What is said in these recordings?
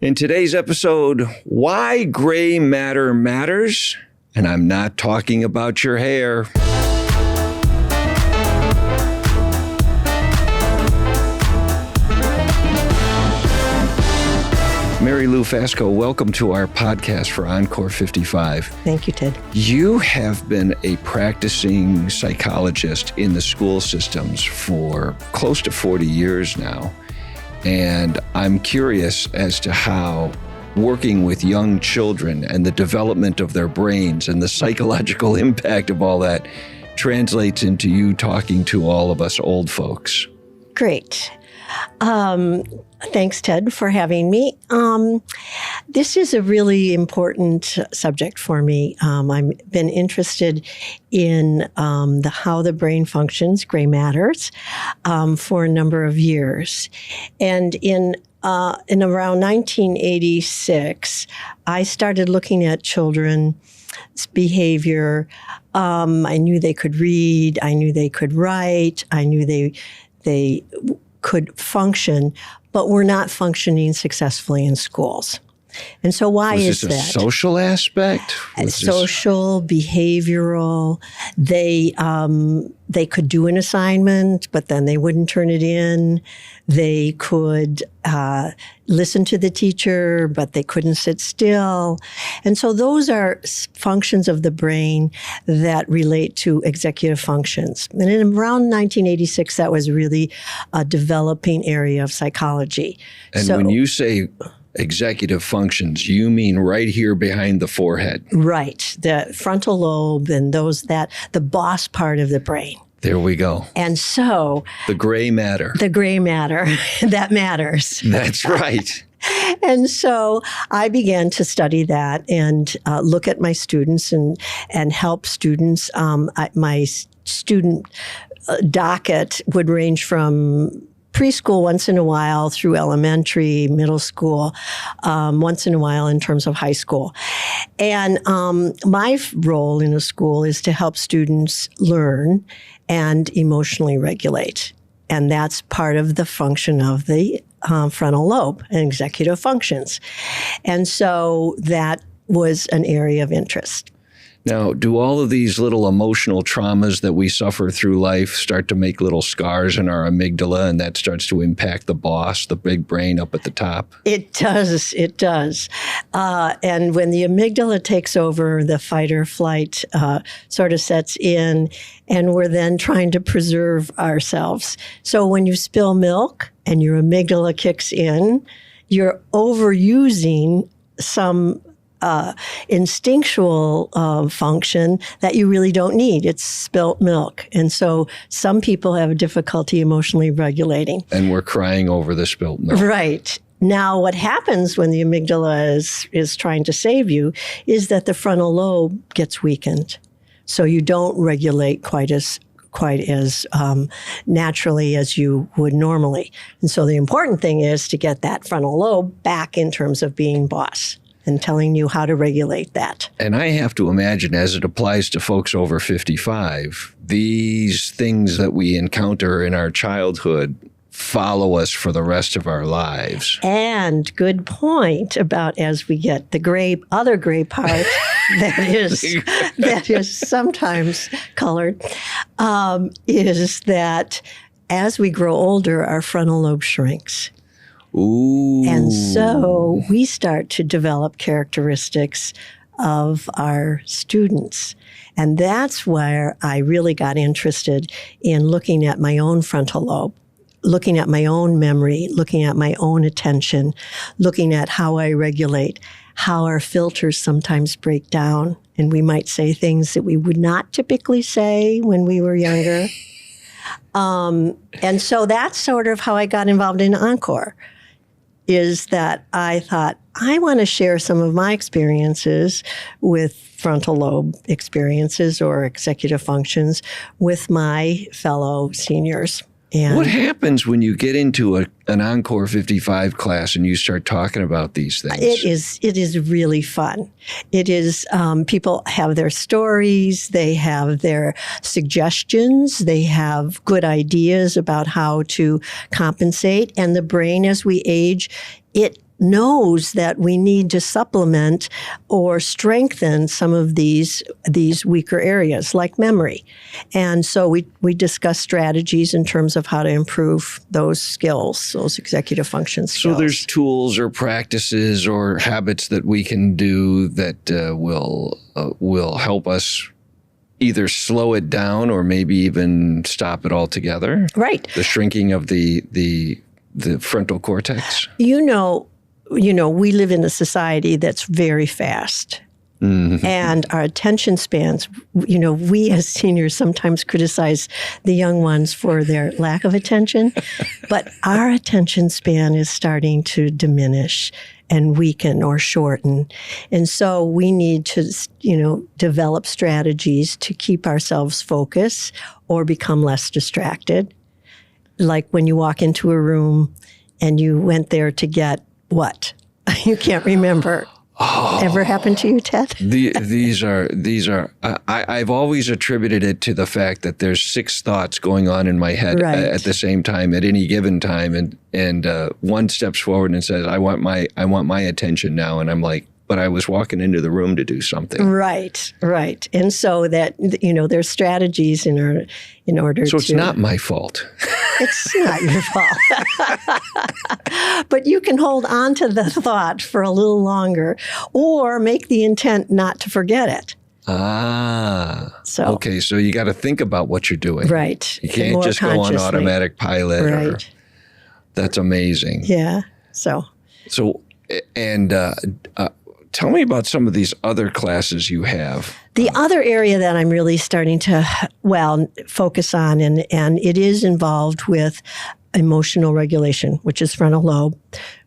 In today's episode, why gray matter matters, and I'm not talking about your hair. Mary Lou Fasko, welcome to our podcast for Encore 55. Thank you, Ted. You have been a practicing psychologist in the school systems for close to 40 years now. And I'm curious as to how working with young children and the development of their brains and the psychological impact of all that translates into you talking to all of us old folks. Great. Thanks, Ted, for having me. This is a really important subject for me. I've been interested in how the brain functions, gray matters, for a number of years. And in around 1986, I started looking at children's behavior. I knew they could read. I knew they could write. I knew they could function, but were not functioning successfully in schools. And so why is that? Was this a social aspect? Social, behavioral. They could do an assignment, but then they wouldn't turn it in. They could listen to the teacher, but they couldn't sit still. And so those are functions of the brain that relate to executive functions. And in around 1986, that was really a developing area of psychology. And when you say executive functions, you mean right here behind the forehead? Right. The frontal lobe and the boss part of the brain. There we go. And so the gray matter. The gray matter, that matters. That's right. And so I began to study that and look at my students and help students. My student docket would range from preschool once in a while through elementary, middle school, once in a while in terms of high school. And my role in a school is to help students learn and emotionally regulate. And that's part of the function of the frontal lobe and executive functions. And so that was an area of interest. Now, do all of these little emotional traumas that we suffer through life start to make little scars in our amygdala, and that starts to impact the boss, the big brain up at the top? It does. It does. And when the amygdala takes over, the fight or flight sort of sets in, and we're then trying to preserve ourselves. So when you spill milk and your amygdala kicks in, you're overusing some instinctual function that you really don't need. It's spilt milk. And so some people have difficulty emotionally regulating. And we're crying over the spilt milk. Right. Now, what happens when the amygdala is trying to save you is that the frontal lobe gets weakened. So you don't regulate quite as naturally as you would normally. And so the important thing is to get that frontal lobe back in terms of being boss and telling you how to regulate that. And I have to imagine, as it applies to folks over 55, these things that we encounter in our childhood follow us for the rest of our lives. And good point about as we get the other gray part that is sometimes colored, is that as we grow older, our frontal lobe shrinks. Ooh. And so we start to develop characteristics of our students. And that's where I really got interested in looking at my own frontal lobe, looking at my own memory, looking at my own attention, looking at how I regulate, how our filters sometimes break down. And we might say things that we would not typically say when we were younger. And so that's sort of how I got involved in Encore. Is that I thought, I want to share some of my experiences with frontal lobe experiences or executive functions with my fellow seniors. And what happens when you get into an Encore 55 class and you start talking about these things? It is really fun. It is, people have their stories, they have their suggestions, they have good ideas about how to compensate. And the brain, as we age, it knows that we need to supplement or strengthen some of these weaker areas, like memory. And so we discuss strategies in terms of how to improve those skills, those executive function skills. So there's tools or practices or habits that we can do that will help us either slow it down or maybe even stop it altogether. Right. The shrinking of the frontal cortex. You know, we live in a society that's very fast. Mm-hmm. And our attention spans, we as seniors sometimes criticize the young ones for their lack of attention, but our attention span is starting to diminish and weaken or shorten. And so we need to, develop strategies to keep ourselves focused or become less distracted. Like when you walk into a room and you went there to get what? You can't remember. Oh, ever happened to you, Ted? These are. I've always attributed it to the fact that there's 6 thoughts going on in my head at the same time at any given time, and one steps forward and says, "I want my attention now," and I'm like, "But I was walking into the room to do something." Right. And so that there's strategies in order. So it's not my fault. It's not your fault. But you can hold on to the thought for a little longer or make the intent not to forget it. Okay, so you got to think about what you're doing. Right. You can't just go on automatic pilot. Right. That's amazing. Yeah. So tell me about some of these other classes you have. The other area that I'm really starting to, focus on, and it is involved with emotional regulation, which is frontal lobe,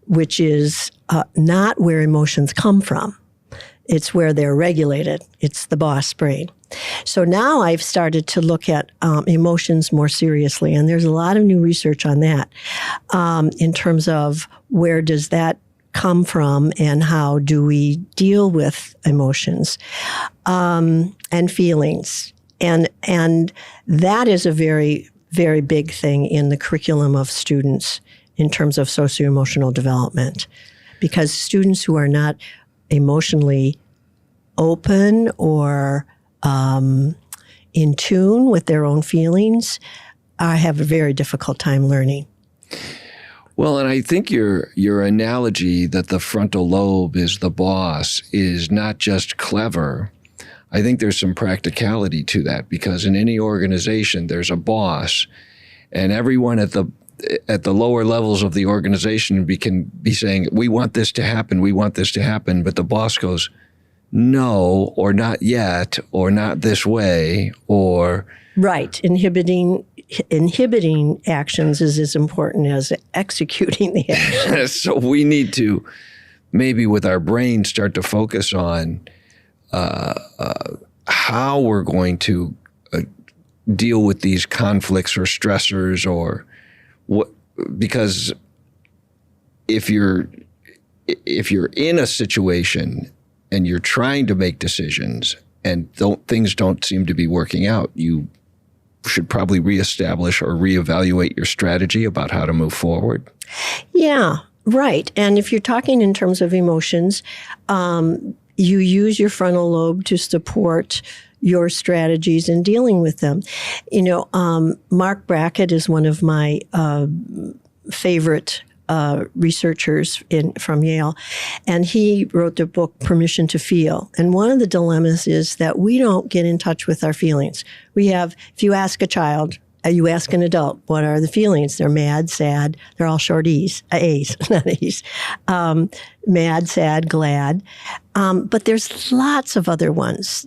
which is not where emotions come from. It's where they're regulated. It's the boss brain. So now I've started to look at emotions more seriously, and there's a lot of new research on that in terms of where does that come from and how do we deal with emotions and feelings. And that is a very, very big thing in the curriculum of students in terms of socio-emotional development, because students who are not emotionally open or in tune with their own feelings have a very difficult time learning. Well, and I think your analogy that the frontal lobe is the boss is not just clever. I think there's some practicality to that, because in any organization there's a boss, and everyone at the lower levels of the organization can be saying, "We want this to happen, we want this to happen," but the boss goes, "No," or "Not yet," or "Not this way," or right, inhibiting actions is as important as executing the action. So we need to, maybe with our brain, start to focus on how we're going to deal with these conflicts or stressors, or what, because if you're in a situation and you're trying to make decisions and things don't seem to be working out, you should probably reestablish or reevaluate your strategy about how to move forward. Yeah, right. And if you're talking in terms of emotions, you use your frontal lobe to support your strategies in dealing with them. Mark Brackett is one of my favorite researchers from Yale, and he wrote the book Permission to Feel. And one of the dilemmas is that we don't get in touch with our feelings. If you ask a child, you ask an adult, what are the feelings? They're mad, sad. They're all short A's, not A's. Mad, sad, glad. But there's lots of other ones.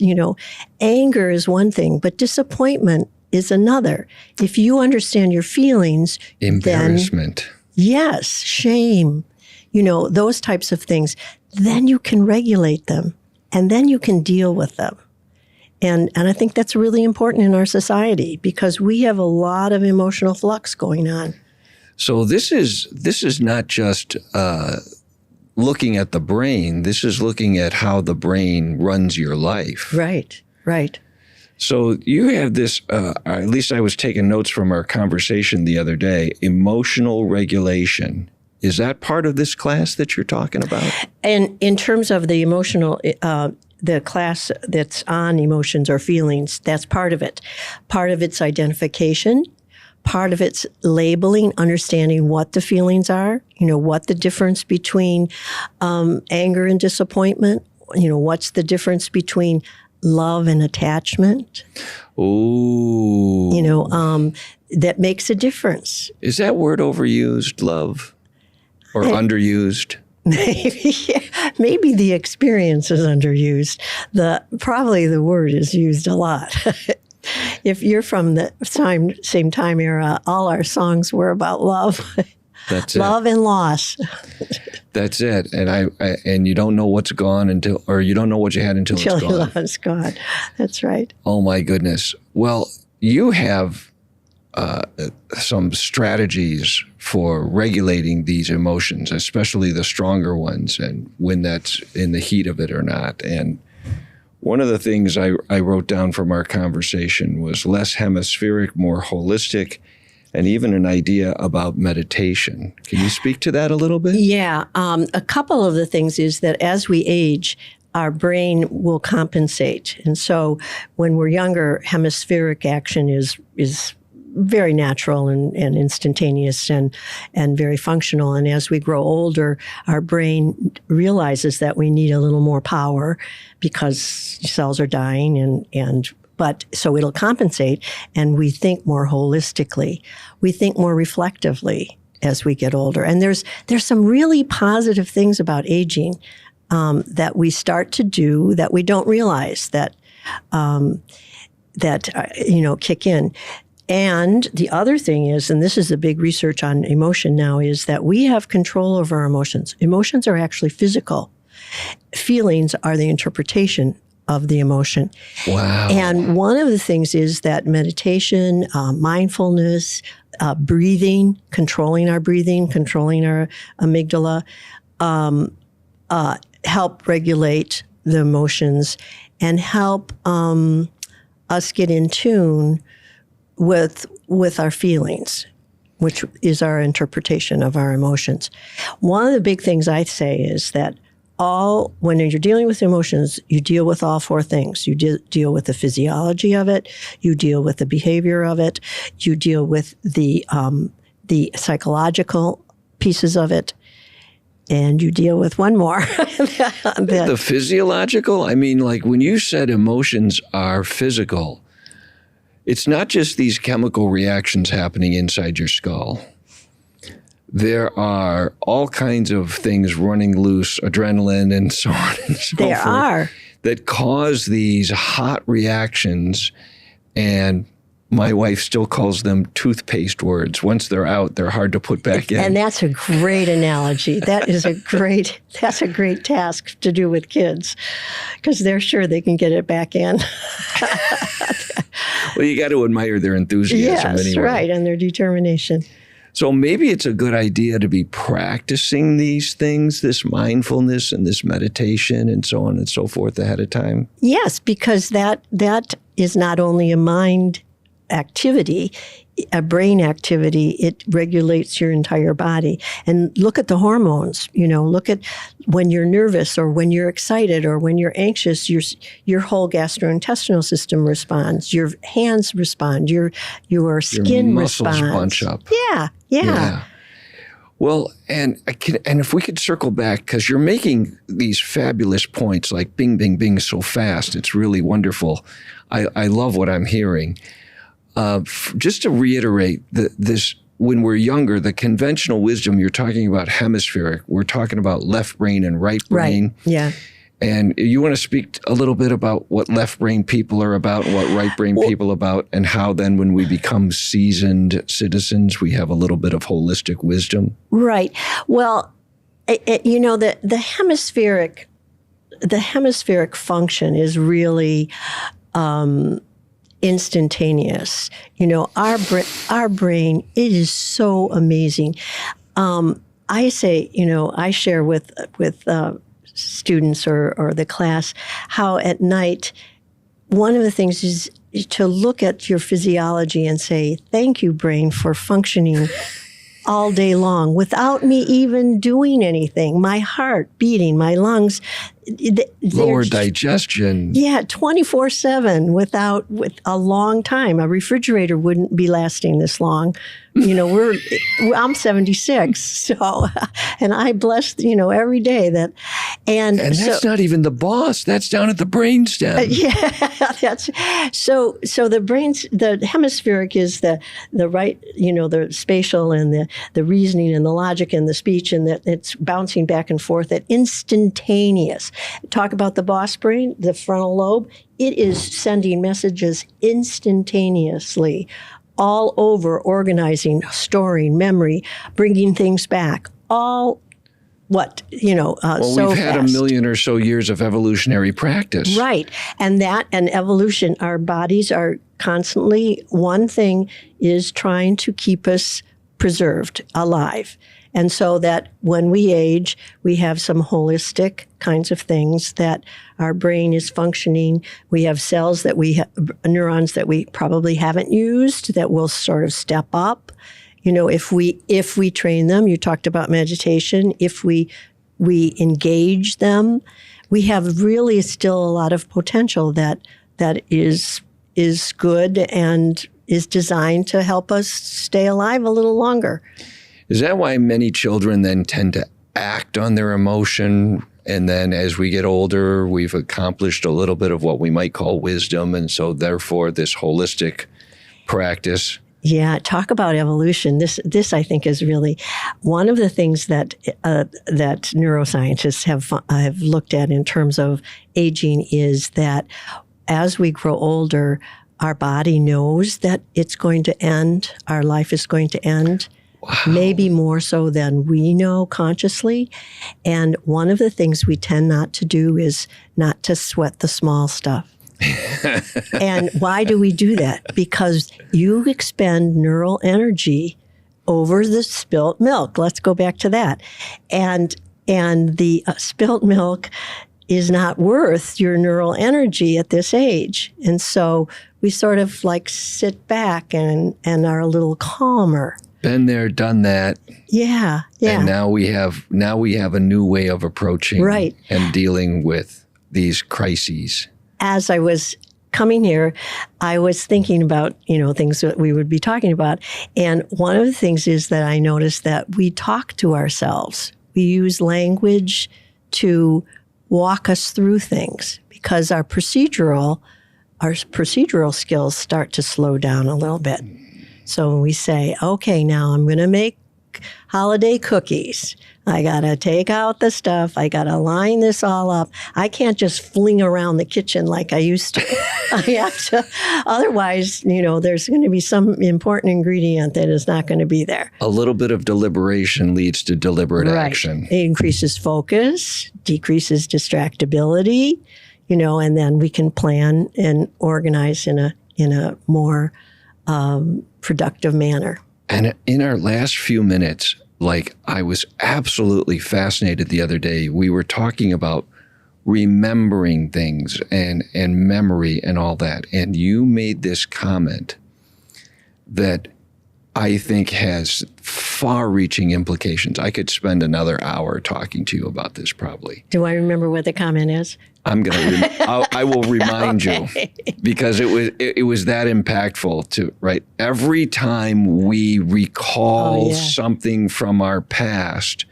Anger is one thing, but disappointment is another. If you understand your feelings, embarrassment. Yes, shame, those types of things. Then you can regulate them, and then you can deal with them. And I think that's really important in our society, because we have a lot of emotional flux going on. So this is not just looking at the brain. This is looking at how the brain runs your life. Right. So you have this, at least I was taking notes from our conversation the other day, emotional regulation Is that part of this class that you're talking about? And in terms of the emotional, the class that's on emotions or feelings, that's part of it. Part of it's identification. Part of it's labeling, understanding what the feelings are, what the difference between anger and disappointment, what's the difference between love and attachment. Ooh. That makes a difference. Is that word overused, love? Or underused? Maybe the experience is underused. Probably the word is used a lot. If you're from the same time era, all our songs were about love. That's it. Love and loss. That's it. And you don't know what's gone or you don't know what you had until it's gone. It's gone. That's right. Oh my goodness. Well, you have some strategies for regulating these emotions, especially the stronger ones, and when that's in the heat of it or not. And one of the things I wrote down from our conversation was less hemispheric, more holistic, and even an idea about meditation. Can you speak to that a little bit? Yeah. A couple of the things is that as we age, our brain will compensate. And so when we're younger, hemispheric action is very natural and instantaneous and very functional. And as we grow older, our brain realizes that we need a little more power because cells are dying but so it'll compensate, and we think more holistically. We think more reflectively as we get older. And there's some really positive things about aging that we start to do that we don't realize that kick in. And the other thing is, and this is the big research on emotion now, is that we have control over our emotions. Emotions are actually physical. Feelings are the interpretation of the emotion. Wow. And one of the things is that meditation, mindfulness, breathing, controlling our breathing, controlling our amygdala, help regulate the emotions and help us get in tune with our feelings, which is our interpretation of our emotions. One of the big things I say is that when you're dealing with emotions, you deal with all four things. You deal with the physiology of it, you deal with the behavior of it, you deal with the psychological pieces of it, and you deal with one more. The physiological? I mean, like when you said emotions are physical, it's not just these chemical reactions happening inside your skull. There are all kinds of things running loose, adrenaline and so on and so forth. There are. That cause these hot reactions, and my wife still calls them toothpaste words. Once they're out, they're hard to put back in. And that's a great analogy. That's a great task to do with kids, because they're sure they can get it back in. Well, you got to admire their enthusiasm anyway. Yes, right, and their determination. So maybe it's a good idea to be practicing these things, this mindfulness and this meditation and so on and so forth ahead of time. Yes, because that is not only a mind activity, a brain activity, it regulates your entire body. And look at the hormones, look at when you're nervous or when you're excited or when you're anxious, your whole gastrointestinal system responds, your hands respond, your skin muscles responds. Bunch up. Yeah. Well, and if we could circle back, because you're making these fabulous points like bing, bing, bing so fast. It's really wonderful. I love what I'm hearing. Just to reiterate, this when we're younger, the conventional wisdom, you're talking about hemispheric. We're talking about left brain and right brain. Right, yeah. And you want to speak a little bit about what left brain people are about and what right brain people are about, and how then when we become seasoned citizens, we have a little bit of holistic wisdom? Right. Well, the hemispheric function is really instantaneous. Our brain, it is so amazing. I say, I share with students or the class how at night, one of the things is to look at your physiology and say, thank you, brain, for functioning all day long without me even doing anything. My heart beating, my lungs. Lower digestion. Yeah, 24/7 with a long time. A refrigerator wouldn't be lasting this long. I'm 76, so, and I bless, every day that, and that's not even the boss. That's down at the brainstem. Yeah, that's so. The brains, the hemispheric is the right, the spatial and the reasoning and the logic and the speech, and that it's bouncing back and forth at instantaneous. Talk about the boss brain, the frontal lobe. It is sending messages instantaneously all over, organizing, storing, memory, bringing things back, all well, so we've had fast. 1 million or so years of evolutionary practice. Right. And evolution, our bodies are constantly, one thing is trying to keep us preserved, alive. And so that when we age, we have some holistic kinds of things that our brain is functioning. We have cells that neurons that we probably haven't used that will sort of step up. If we train them, you talked about meditation, if we engage them, we have really still a lot of potential that is good and is designed to help us stay alive a little longer. Is that why many children then tend to act on their emotion? And then as we get older, we've accomplished a little bit of what we might call wisdom. And so therefore this holistic practice. Yeah, talk about evolution. This I think is really one of the things that neuroscientists have looked at in terms of aging is that as we grow older, our body knows that it's going to end, our life is going to end. Wow. Maybe more so than we know consciously. And one of the things we tend not to do is not to sweat the small stuff. And why do we do that? Because you expend neural energy over the spilt milk. Let's go back to that. And the spilt milk is not worth your neural energy at this age. And so we sort of like sit back and are a little calmer. Been there, done that. Yeah. And now we have a new way of approaching and dealing with these crises. As I was coming here, I was thinking about, things that we would be talking about. And one of the things is that I noticed that we talk to ourselves. We use language to walk us through things because our procedural skills start to slow down a little bit. So when we say, okay, now I'm going to make holiday cookies. I got to take out the stuff. I got to line this all up. I can't just fling around the kitchen like I used to. I have to. Otherwise, there's going to be some important ingredient that is not going to be there. A little bit of deliberation leads to deliberate action. It increases focus, decreases distractibility, and then we can plan and organize in a more productive manner. And in our last few minutes, I was absolutely fascinated the other day. We were talking about remembering things and memory and all that. And you made this comment that I think has far-reaching implications. I could spend another hour talking to you about this probably. Do I remember what the comment is? I will remind you because it was that impactful right? Every time we recall something from our past,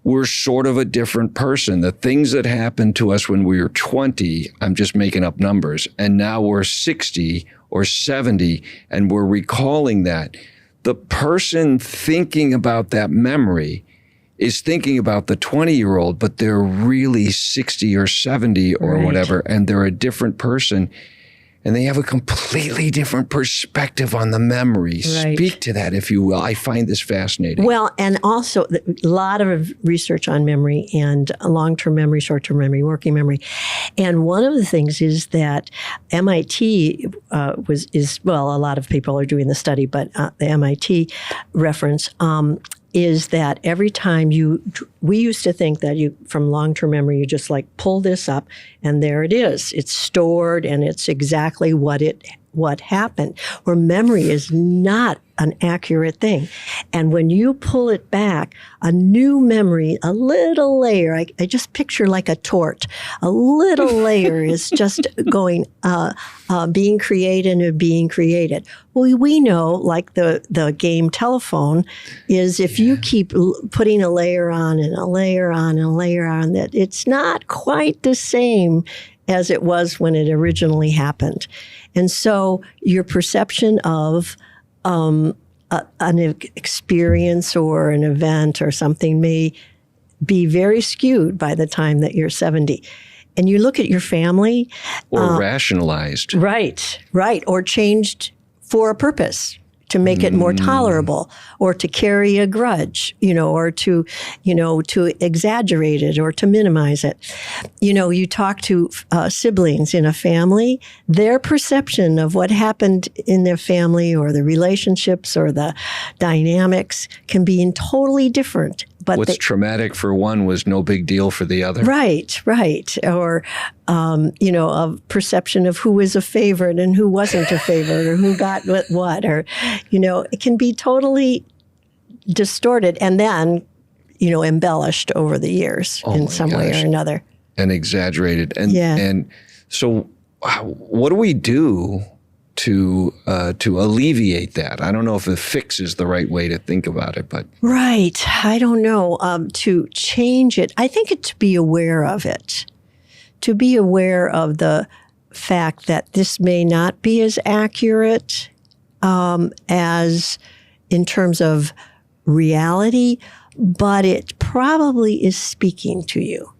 we're sort of a different person. The things that happened to us when we were 20, I'm just making up numbers, and now we're 60 or 70, and we're recalling that. The person thinking about that memory is thinking about the 20-year-old, but they're really 60 or 70 or whatever, and they're a different person, and they have a completely different perspective on the memory. Right. Speak to that, if you will. I find this fascinating. Well, and also a lot of research on memory and long-term memory, short-term memory, working memory. And one of the things is that MIT a lot of people are doing the study, but the MIT reference is that every time we used to think that from long-term memory, you just pull this up and there it is. It's stored and it's exactly what happened. Where memory is not an accurate thing. And when you pull it back, a new memory, a little layer, I just picture like a tort, a little layer is just going, being created and being created. Well, we know, like the game telephone, is if you keep putting a layer on and a layer on and a layer on, that it's not quite the same as it was when it originally happened. And so your perception of an experience or an event or something may be very skewed by the time that you're 70. And you look at your family. Or rationalized. Right. Or changed for a purpose, to make it more tolerable, or to carry a grudge, or to exaggerate it or to minimize it. You talk to siblings in a family, their perception of what happened in their family or the relationships or the dynamics can be totally different. But what's traumatic for one was no big deal for the other. Right. Or, a perception of who was a favorite and who wasn't a favorite, or who got what, or, it can be totally distorted and then, embellished over the years in some way or another. And exaggerated. And so what do we do to alleviate that? I don't know if a fix is the right way to think about it, but right. I don't know. To change it, I think it's to be aware of it, to be aware of the fact that this may not be as accurate as in terms of reality, but it probably is speaking to you.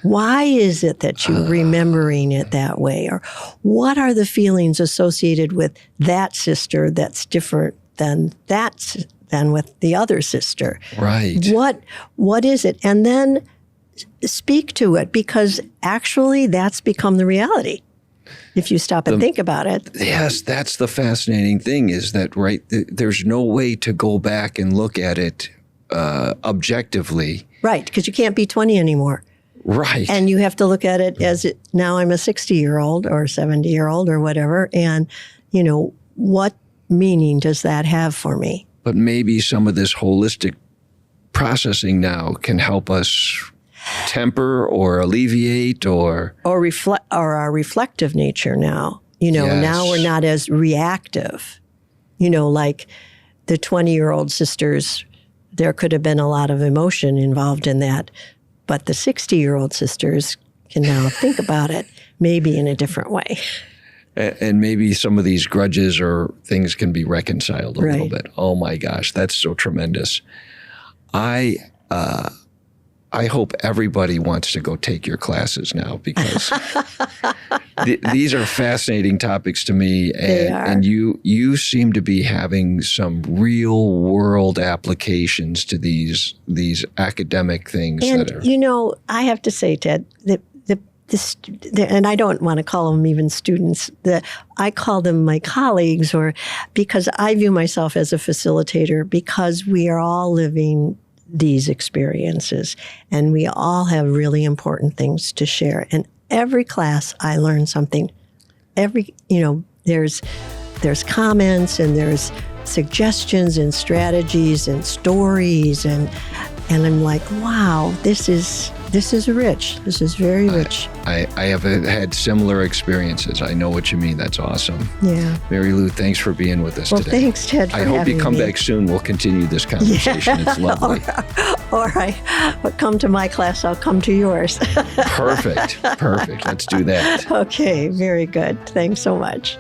Why is it that you're remembering it that way? Or what are the feelings associated with that sister that's different than with the other sister? Right. What is it? And then speak to it, because actually that's become the reality. If you stop and think about it. Yes, that's the fascinating thing, is that, right, there's no way to go back and look at it objectively. Right, because you can't be 20 anymore. Right. And you have to look at it as now I'm a 60-year-old or 70-year-old or whatever. And, what meaning does that have for me? But maybe some of this holistic processing now can help us temper or alleviate or reflect, or our reflective nature now. Yes. Now we're not as reactive. Like the 20-year-old sisters, there could have been a lot of emotion involved in that. But the 60-year-old sisters can now think about it maybe in a different way. And maybe some of these grudges or things can be reconciled a little bit. Oh my gosh, that's so tremendous. I hope everybody wants to go take your classes now, because these are fascinating topics to me. They are. And you seem to be having some real world applications to these academic things. And, I have to say, Ted, and I don't want to call them even students, I call them my colleagues, or because I view myself as a facilitator, because we are all living these experiences and we all have really important things to share. And every class I learn something. There's comments and there's suggestions and strategies and stories, and I'm like, wow, this is rich. This is very rich. I have had similar experiences. I know what you mean. That's awesome. Yeah. Mary Lou, thanks for being with us today. Thanks, Ted, for having me. I hope you come back soon. We'll continue this conversation. It's lovely. All right. But come to my class, I'll come to yours. Perfect. Let's do that. Okay. Very good. Thanks so much.